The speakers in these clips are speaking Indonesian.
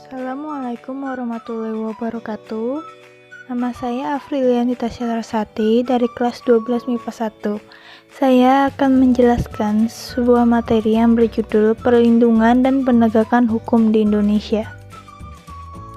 Assalamualaikum warahmatullahi wabarakatuh. Nama saya Afriliani Tasya Larsati dari kelas 12 MIPA 1. Saya akan menjelaskan sebuah materi yang berjudul Perlindungan dan Penegakan Hukum di Indonesia.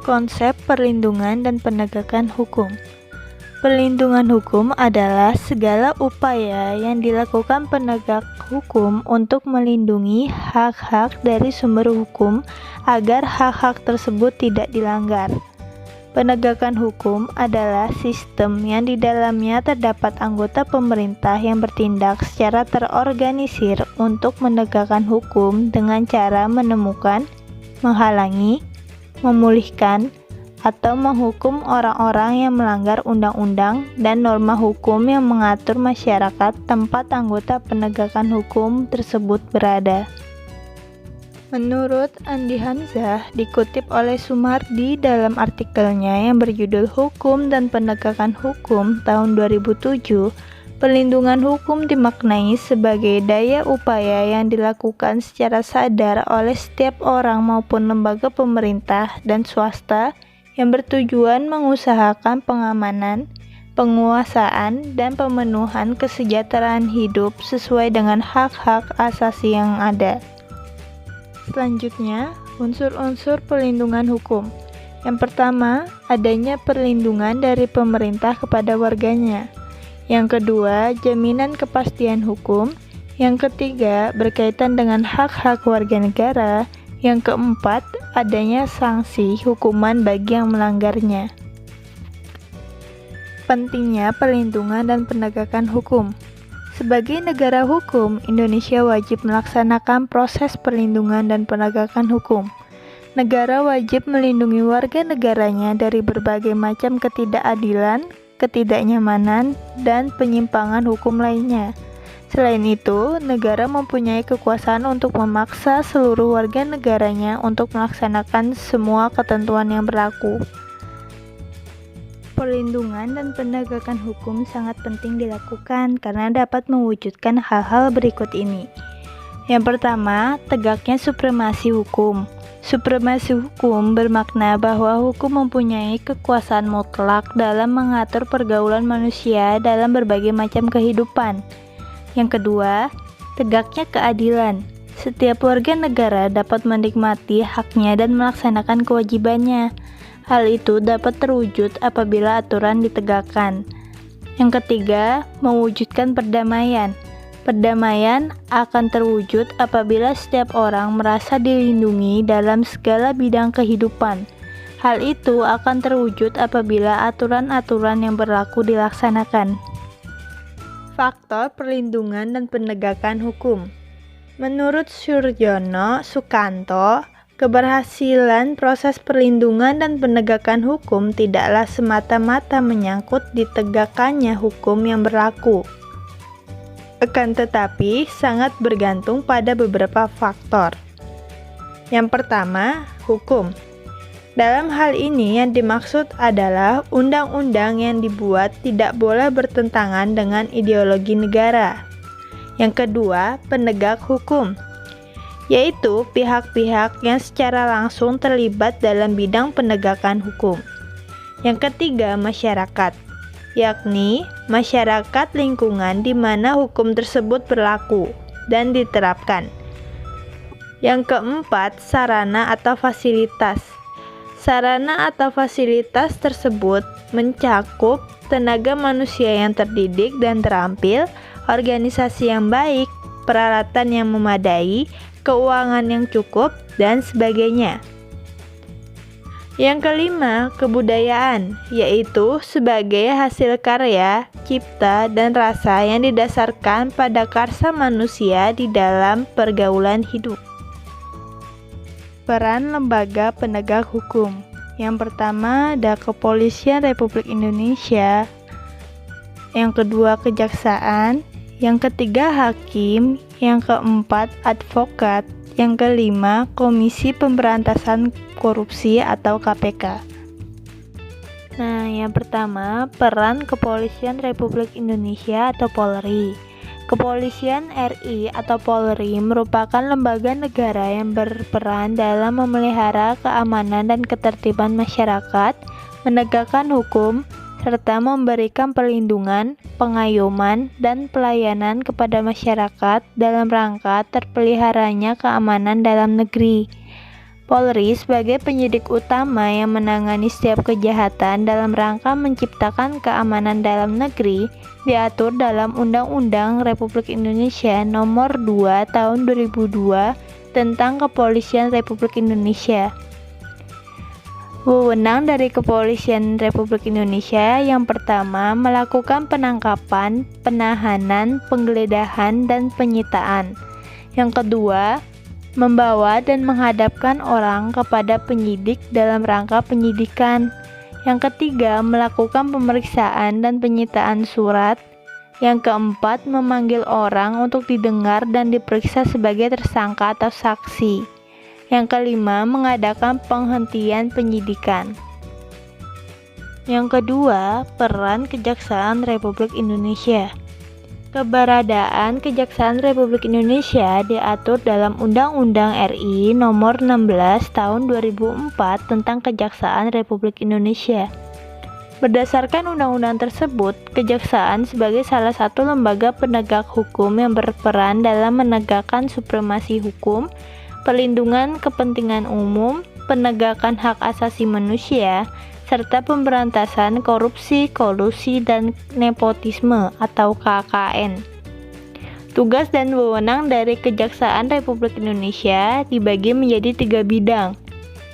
Konsep perlindungan dan penegakan hukum. Perlindungan hukum adalah segala upaya yang dilakukan penegak hukum untuk melindungi hak-hak dari sumber hukum agar hak-hak tersebut tidak dilanggar. Penegakan hukum adalah sistem yang di dalamnya terdapat anggota pemerintah yang bertindak secara terorganisir untuk menegakkan hukum dengan cara menemukan, menghalangi, memulihkan, atau menghukum orang-orang yang melanggar undang-undang dan norma hukum yang mengatur masyarakat tempat anggota penegakan hukum tersebut berada. Menurut Andi Hamzah, dikutip oleh Sumardi dalam artikelnya yang berjudul Hukum dan Penegakan Hukum tahun 2007, perlindungan hukum dimaknai sebagai daya upaya yang dilakukan secara sadar oleh setiap orang maupun lembaga pemerintah dan swasta yang bertujuan mengusahakan pengamanan, penguasaan, dan pemenuhan kesejahteraan hidup sesuai dengan hak-hak asasi yang ada. Selanjutnya, unsur-unsur perlindungan hukum. Yang pertama, adanya perlindungan dari pemerintah kepada warganya. Yang kedua, jaminan kepastian hukum. Yang ketiga, berkaitan dengan hak-hak warga negara. Yang keempat, adanya sanksi hukuman bagi yang melanggarnya. Pentingnya perlindungan dan penegakan hukum. Sebagai negara hukum, Indonesia wajib melaksanakan proses perlindungan dan penegakan hukum. Negara wajib melindungi warga negaranya dari berbagai macam ketidakadilan, ketidaknyamanan, dan penyimpangan hukum lainnya. Selain itu, negara mempunyai kekuasaan untuk memaksa seluruh warga negaranya untuk melaksanakan semua ketentuan yang berlaku. Perlindungan dan penegakan hukum sangat penting dilakukan karena dapat mewujudkan hal-hal berikut ini. Yang pertama, tegaknya supremasi hukum. Supremasi hukum bermakna bahwa hukum mempunyai kekuasaan mutlak dalam mengatur pergaulan manusia dalam berbagai macam kehidupan. Yang kedua, tegaknya keadilan. Setiap warga negara dapat menikmati haknya dan melaksanakan kewajibannya. Hal itu dapat terwujud apabila aturan ditegakkan. Yang ketiga, mewujudkan perdamaian. Perdamaian akan terwujud apabila setiap orang merasa dilindungi dalam segala bidang kehidupan. Hal itu akan terwujud apabila aturan-aturan yang berlaku dilaksanakan. Faktor perlindungan dan penegakan hukum. Menurut Surjono Sukanto, keberhasilan proses perlindungan dan penegakan hukum tidaklah semata-mata menyangkut ditegakkannya hukum yang berlaku. Akan tetapi, sangat bergantung pada beberapa faktor. Yang pertama, hukum. Dalam hal ini yang dimaksud adalah undang-undang yang dibuat tidak boleh bertentangan dengan ideologi negara. Yang kedua, penegak hukum, yaitu pihak-pihak yang secara langsung terlibat dalam bidang penegakan hukum. Yang ketiga, masyarakat, yakni masyarakat lingkungan di mana hukum tersebut berlaku dan diterapkan. Yang keempat, sarana atau fasilitas. Sarana atau fasilitas tersebut mencakup tenaga manusia yang terdidik dan terampil, organisasi yang baik, peralatan yang memadai, keuangan yang cukup, dan sebagainya. Yang kelima, kebudayaan, yaitu sebagai hasil karya, cipta, dan rasa yang didasarkan pada karsa manusia di dalam pergaulan hidup. Peran lembaga penegak hukum. Yang pertama ada Kepolisian Republik Indonesia, yang kedua Kejaksaan, yang ketiga Hakim, yang keempat Advokat, yang kelima Komisi Pemberantasan Korupsi atau KPK. Nah, yang pertama peran Kepolisian Republik Indonesia atau Polri. Kepolisian RI atau Polri merupakan lembaga negara yang berperan dalam memelihara keamanan dan ketertiban masyarakat, menegakkan hukum, serta memberikan perlindungan, pengayoman, dan pelayanan kepada masyarakat dalam rangka terpeliharanya keamanan dalam negeri. Polri sebagai penyidik utama yang menangani setiap kejahatan dalam rangka menciptakan keamanan dalam negeri diatur dalam Undang-Undang Republik Indonesia Nomor 2 Tahun 2002 tentang Kepolisian Republik Indonesia. Wewenang dari Kepolisian Republik Indonesia yang pertama melakukan penangkapan, penahanan, penggeledahan, dan penyitaan. Yang kedua, membawa dan menghadapkan orang kepada penyidik dalam rangka penyidikan. Yang ketiga, melakukan pemeriksaan dan penyitaan surat. Yang keempat, memanggil orang untuk didengar dan diperiksa sebagai tersangka atau saksi. Yang kelima, mengadakan penghentian penyidikan. Yang kedua, peran Kejaksaan Republik Indonesia. Keberadaan Kejaksaan Republik Indonesia diatur dalam Undang-Undang RI Nomor 16 Tahun 2004 tentang Kejaksaan Republik Indonesia. Berdasarkan undang-undang tersebut, kejaksaan sebagai salah satu lembaga penegak hukum yang berperan dalam menegakkan supremasi hukum, perlindungan kepentingan umum, penegakan hak asasi manusia, serta pemberantasan korupsi, kolusi, dan nepotisme atau KKN. Tugas dan wewenang dari Kejaksaan Republik Indonesia dibagi menjadi 3 bidang.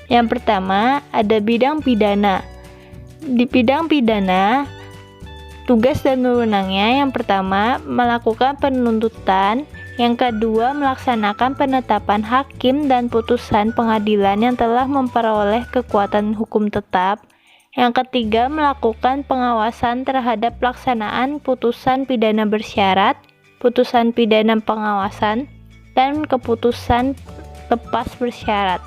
Yang pertama, ada bidang pidana. Di bidang pidana, tugas dan wewenangnya yang pertama melakukan penuntutan, yang kedua melaksanakan penetapan hakim dan putusan pengadilan yang telah memperoleh kekuatan hukum tetap. Yang ketiga, melakukan pengawasan terhadap pelaksanaan putusan pidana bersyarat, putusan pidana pengawasan, dan keputusan lepas bersyarat.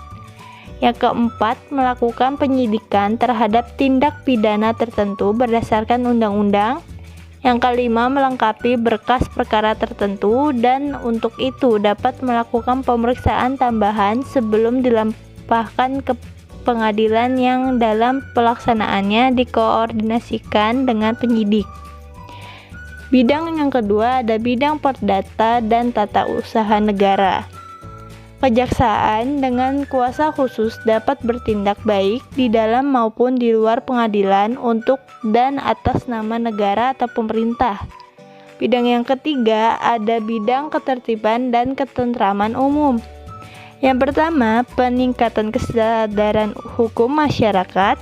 Yang keempat, melakukan penyidikan terhadap tindak pidana tertentu berdasarkan undang-undang. Yang kelima, melengkapi berkas perkara tertentu dan untuk itu dapat melakukan pemeriksaan tambahan sebelum dilampahkan ke pengadilan yang dalam pelaksanaannya dikoordinasikan dengan penyidik. Bidang yang kedua ada bidang perdata dan tata usaha negara. Kejaksaan dengan kuasa khusus dapat bertindak baik di dalam maupun di luar pengadilan untuk dan atas nama negara atau pemerintah. Bidang yang ketiga ada bidang ketertiban dan ketentraman umum. Yang pertama, peningkatan kesadaran hukum masyarakat.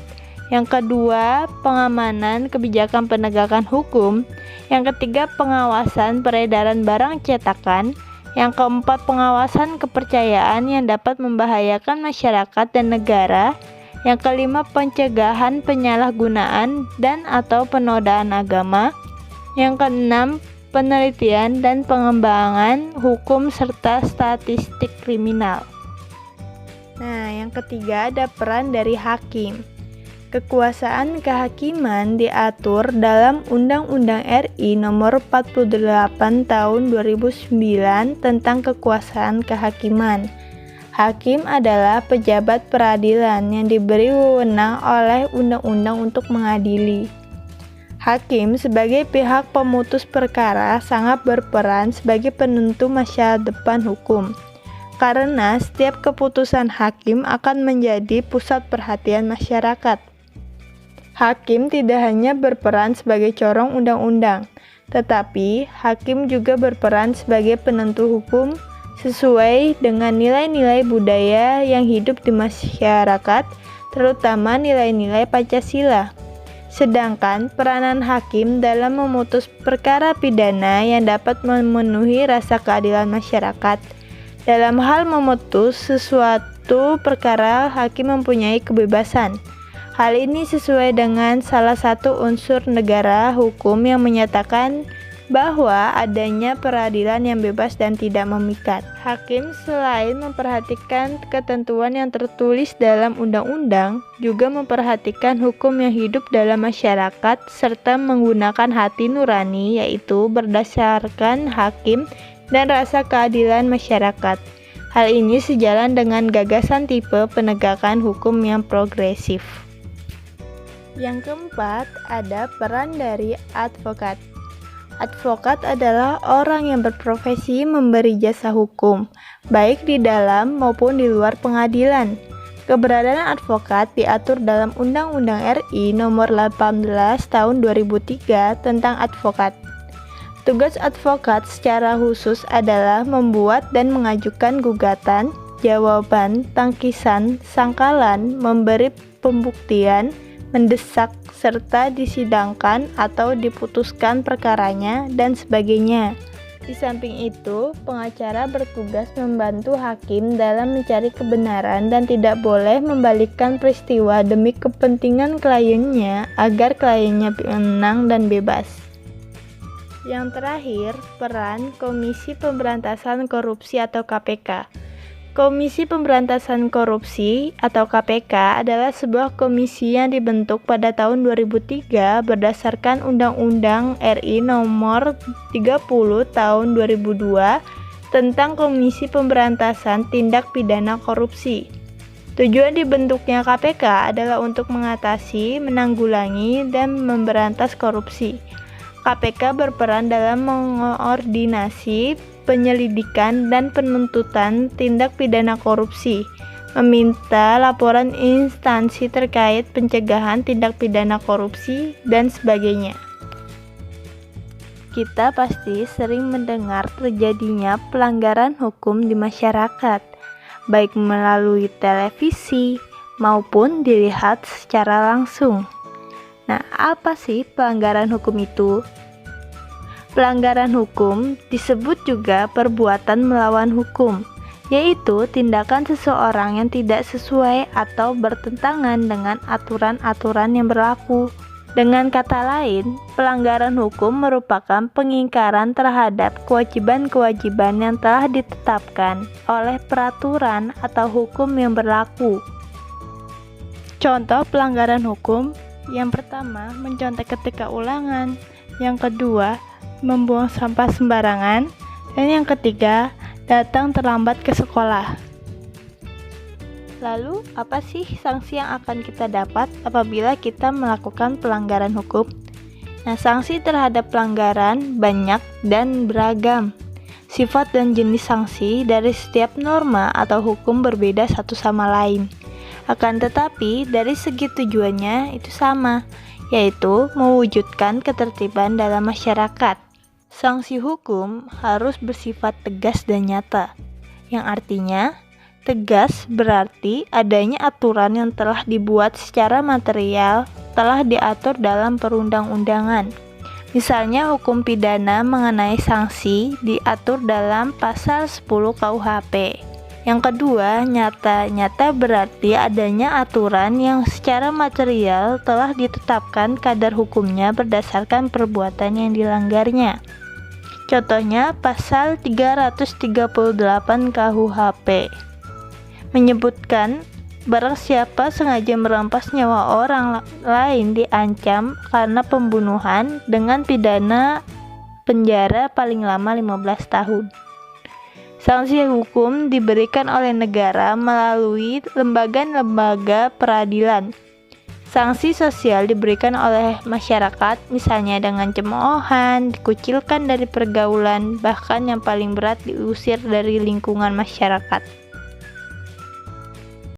Yang kedua, pengamanan kebijakan penegakan hukum. Yang ketiga, pengawasan peredaran barang cetakan. Yang keempat, pengawasan kepercayaan yang dapat membahayakan masyarakat dan negara. Yang kelima, pencegahan penyalahgunaan dan atau penodaan agama. Yang keenam, penelitian dan pengembangan hukum serta statistik kriminal. Nah, yang ketiga ada peran dari hakim. Kekuasaan kehakiman diatur dalam Undang-Undang RI Nomor 48 Tahun 2009 tentang kekuasaan kehakiman. Hakim adalah pejabat peradilan yang diberi wewenang oleh undang-undang untuk mengadili. Hakim sebagai pihak pemutus perkara sangat berperan sebagai penentu masa depan hukum, karena setiap keputusan hakim akan menjadi pusat perhatian masyarakat. Hakim tidak hanya berperan sebagai corong undang-undang, tetapi hakim juga berperan sebagai penentu hukum sesuai dengan nilai-nilai budaya yang hidup di masyarakat, terutama nilai-nilai Pancasila. Sedangkan peranan hakim dalam memutus perkara pidana yang dapat memenuhi rasa keadilan masyarakat. Dalam hal memutus sesuatu perkara, hakim mempunyai kebebasan. Hal ini sesuai dengan salah satu unsur negara hukum yang menyatakan bahwa adanya peradilan yang bebas dan tidak memikat. Hakim selain memperhatikan ketentuan yang tertulis dalam undang-undang, juga memperhatikan hukum yang hidup dalam masyarakat serta menggunakan hati nurani, yaitu berdasarkan hakim dan rasa keadilan masyarakat. Hal ini sejalan dengan gagasan tipe penegakan hukum yang progresif. Yang keempat, ada peran dari advokat. Advokat adalah orang yang berprofesi memberi jasa hukum, baik di dalam maupun di luar pengadilan. Keberadaan advokat diatur dalam Undang-Undang RI Nomor 18 Tahun 2003 tentang advokat. Tugas advokat secara khusus adalah membuat dan mengajukan gugatan, jawaban, tangkisan, sangkalan, memberi pembuktian, mendesak, serta disidangkan atau diputuskan perkaranya, dan sebagainya. Di samping itu, pengacara bertugas membantu hakim dalam mencari kebenaran dan tidak boleh membalikkan peristiwa demi kepentingan kliennya agar kliennya menang dan bebas. Yang terakhir, peran Komisi Pemberantasan Korupsi atau KPK. Komisi Pemberantasan Korupsi atau KPK adalah sebuah komisi yang dibentuk pada tahun 2003 berdasarkan Undang-Undang RI Nomor 30 Tahun 2002 tentang Komisi Pemberantasan Tindak Pidana Korupsi. Tujuan dibentuknya KPK adalah untuk mengatasi, menanggulangi, dan memberantas korupsi. KPK berperan dalam mengordinasi penyelidikan dan penuntutan tindak pidana korupsi, meminta laporan instansi terkait pencegahan tindak pidana korupsi, dan sebagainya. Kita pasti sering mendengar terjadinya pelanggaran hukum di masyarakat, baik melalui televisi maupun dilihat secara langsung. Nah, apa sih pelanggaran hukum itu? Pelanggaran hukum disebut juga perbuatan melawan hukum, yaitu tindakan seseorang yang tidak sesuai atau bertentangan dengan aturan-aturan yang berlaku. Dengan kata lain, pelanggaran hukum merupakan pengingkaran terhadap kewajiban-kewajiban yang telah ditetapkan oleh peraturan atau hukum yang berlaku. Contoh pelanggaran hukum, yang pertama, mencontek ketika ulangan, yang kedua, membuang sampah sembarangan, dan yang ketiga, datang terlambat ke sekolah. Lalu, apa sih sanksi yang akan kita dapat apabila kita melakukan pelanggaran hukum? Nah, sanksi terhadap pelanggaran banyak dan beragam. Sifat dan jenis sanksi dari setiap norma atau hukum berbeda satu sama lain. Akan tetapi, dari segi tujuannya itu sama, yaitu mewujudkan ketertiban dalam masyarakat. Sanksi hukum harus bersifat tegas dan nyata, yang artinya tegas berarti adanya aturan yang telah dibuat secara material, telah diatur dalam perundang-undangan. Misalnya hukum pidana mengenai sanksi diatur dalam pasal 10 KUHP. Yang kedua, nyata. Nyata berarti adanya aturan yang secara material telah ditetapkan kadar hukumnya berdasarkan perbuatan yang dilanggarnya. Contohnya pasal 338 KUHP menyebutkan barang siapa sengaja merampas nyawa orang lain diancam karena pembunuhan dengan pidana penjara paling lama 15 tahun. Sanksi hukum diberikan oleh negara melalui lembaga-lembaga peradilan. Sanksi sosial diberikan oleh masyarakat, misalnya dengan cemoohan, dikucilkan dari pergaulan, bahkan yang paling berat diusir dari lingkungan masyarakat.